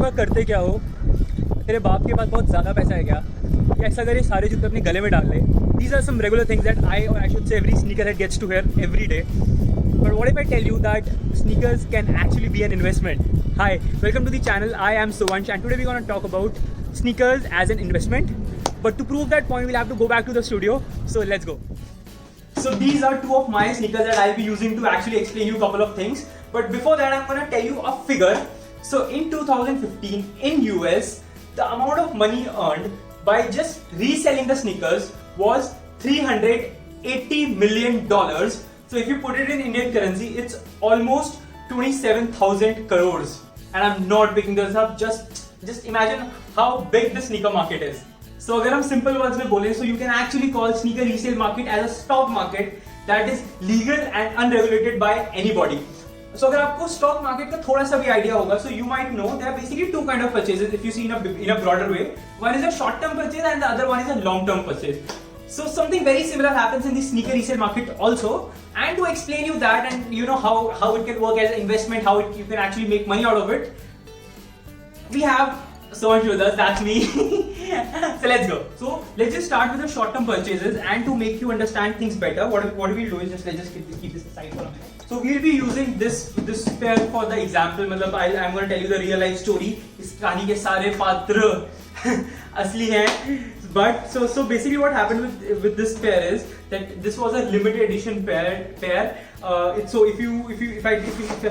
थोड़ा करते क्या हो, तेरे बाप के पास बहुत ज़्यादा पैसा है क्या, ऐसा अगर ये सारे जूते अपने गले में डाल ले. These are some regular things that I should say every sneakerhead gets to hear every day. But what if I tell you that sneakers can actually be an investment? Hi, welcome to the channel. I am Suvansh and today we're going to talk about sneakers as an investment. But to prove that point, we'll have to go back to the studio. So let's go. So these are two of my sneakers that I'll be using to actually explain you a couple of things. But before that, I'm going to tell you a figure. So in 2015 in US, the amount of money earned by just reselling the sneakers was $380 million. So if you put it in Indian currency, it's almost 27,000 crores. And I'm not picking this up, just imagine how big the sneaker market is. So अगर हम simple words में बोलें, so you can actually call sneaker resale market as a stock market that is legal and unregulated by anybody. So अगर आपको stock market का थोड़ा सा भी idea होगा, so you might know there are basically two kind of purchases if you see in a broader way. One is a short term purchase and the other one is a long term purchase. So something very similar happens in the sneaker resale market also. And to explain you that and you know how it can work as an investment, you can actually make money out of it, we have Suvansh with us, that's me. So let's go. So let's just start with the short-term purchases, and to make you understand things better, what we'll do is let's just keep this aside for a minute. So we'll be using this pair for the example. मतलब I'm going to tell you the real life story. इस कहानी के सारे पात्र असली हैं. But so basically what happened with this pair is that this was a limited edition pair. So if I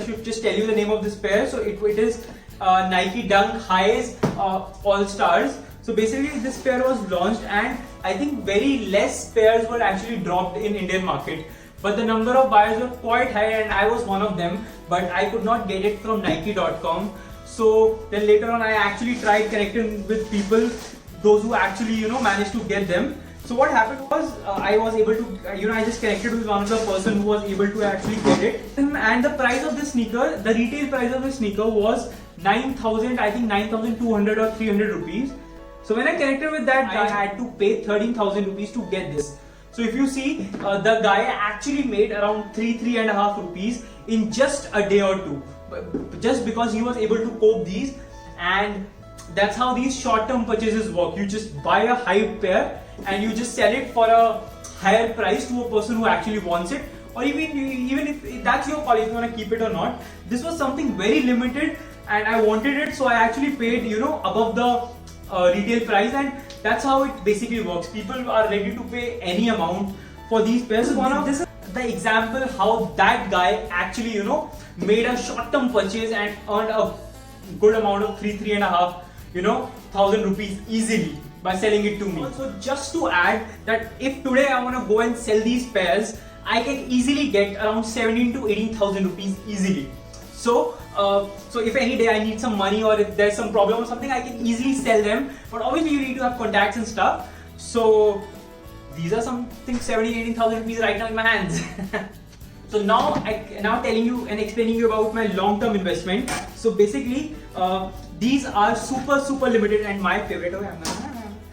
should just tell you the name of this pair, so it is Nike Dunk Highs All Stars. So basically this pair was launched and I think very less pairs were actually dropped in Indian market. But the number of buyers were quite high and I was one of them, but I could not get it from Nike.com. So then later on I actually tried connecting with people, those who actually managed to get them. So what happened was I was able to I just connected with one of the person who was able to actually get it, and the price of this sneaker, the retail price of the sneaker was 9,200 or 300 rupees. So when I connected with that guy, I had to pay 13,000 rupees to get this. So if you see, the guy actually made around 3.5 rupees in just a day or two, just because he was able to cope these. And that's how these short-term purchases work. You just buy a hype pair and you just sell it for a higher price to a person who actually wants it, or even if that's your call, if you want to keep it or not. This was something very limited and I wanted it, so I actually paid above the retail price, and that's how it basically works. People are ready to pay any amount for these pairs. This is the example how that guy actually made a short-term purchase and earned a good amount of 3.5 thousand rupees easily by selling it to me. So just to add that if today I want to go and sell these pairs, I can easily get around 17 to 18,000 rupees easily. So if any day I need some money or if there's some problem or something, I can easily sell them. But obviously you need to have contacts and stuff. So these are something 18,000 rupees right now in my hands. So now telling you and explaining you about my long-term investment. So basically these are super limited and my favorite.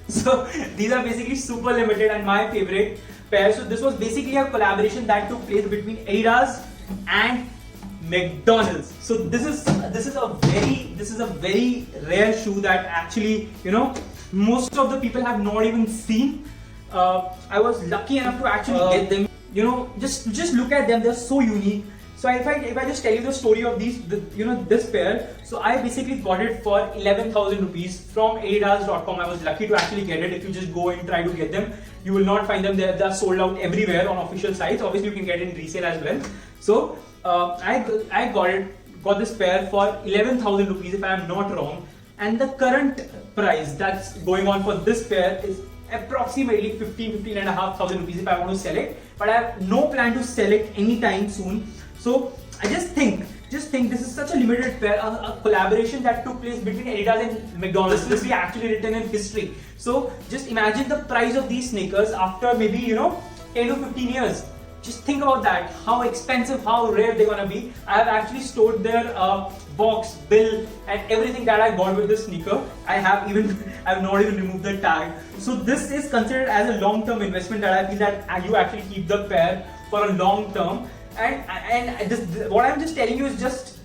So these are basically super limited and my favorite pair. So this was basically a collaboration that took place between Adidas and McDonald's. So this is a very rare shoe that actually most of the people have not even seen. I was lucky enough to actually get them. Just look at them, they're so unique. So if I just tell you the story of this pair, so I basically got it for 11,000 rupees from Adidas.com. I was lucky to actually get it. If you just go and try to get them, you will not find them. They're sold out everywhere on official sites. Obviously, you can get it in resale as well. So I got this pair for 11,000 rupees if I am not wrong. And the current price that's going on for this pair is approximately 15,500 rupees if I want to sell it. But I have no plan to sell it anytime soon. So I just think this is such a limited pair, a collaboration that took place between Adidas and McDonald's. This will be actually written in history. So just imagine the price of these sneakers after maybe 10 to 15 years. Just think about that, how expensive, how rare they're gonna be. I have actually stored their box, bill and everything that I got with this sneaker. I have not even removed the tag. So this is considered as a long-term investment that I feel that you actually keep the pair for a long term. And what I'm just telling you is just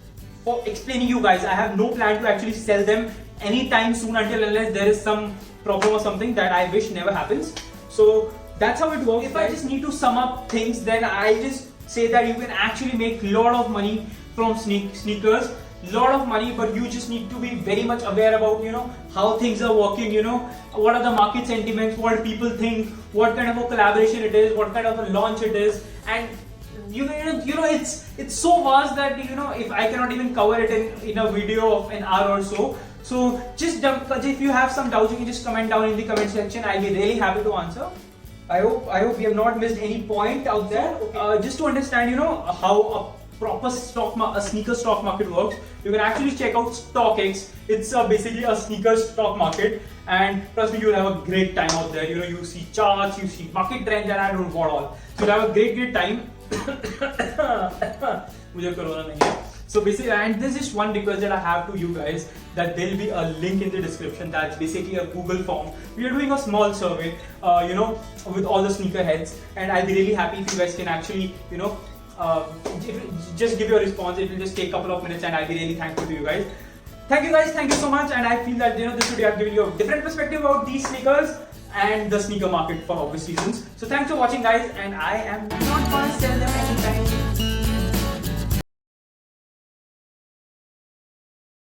for explaining you guys. I have no plan to actually sell them anytime soon until unless there is some problem or something that I wish never happens. So that's how it works. If I just need to sum up things, then I just say that you can actually make a lot of money from sneakers, lot of money, but you just need to be very much aware about, you know, how things are working, you know, what are the market sentiments, what people think, what kind of a collaboration it is, what kind of a launch it is, and you know it's so vast that, you know, if I cannot even cover it in a video of an hour or so. So just if you have some doubts, you can just comment down in the comment section. I'll be really happy to answer. I hope we have not missed any point out there. Just to understand, you know, how a proper sneaker stock market works, you can actually check out StockX. It's basically a sneaker stock market, and trust me, you'll have a great time out there. You know, you see charts, you see market trends, and I don't know what all. So you'll have a great time. मुझे corona नहीं है. So basically, and there's just one request that I have to you guys, that there'll be a link in the description. That's basically a Google form. We are doing a small survey, you know, with all the sneaker heads, and I'll be really happy if you guys can actually, you know, just give your response. It will just take a couple of minutes, and I'll be really thankful to you guys. Thank you guys, thank you so much, and I feel that, you know, this video I've given you a different perspective about these sneakers and the sneaker market for obvious reasons. So thanks for watching, guys, and I am not gonna sell them anytime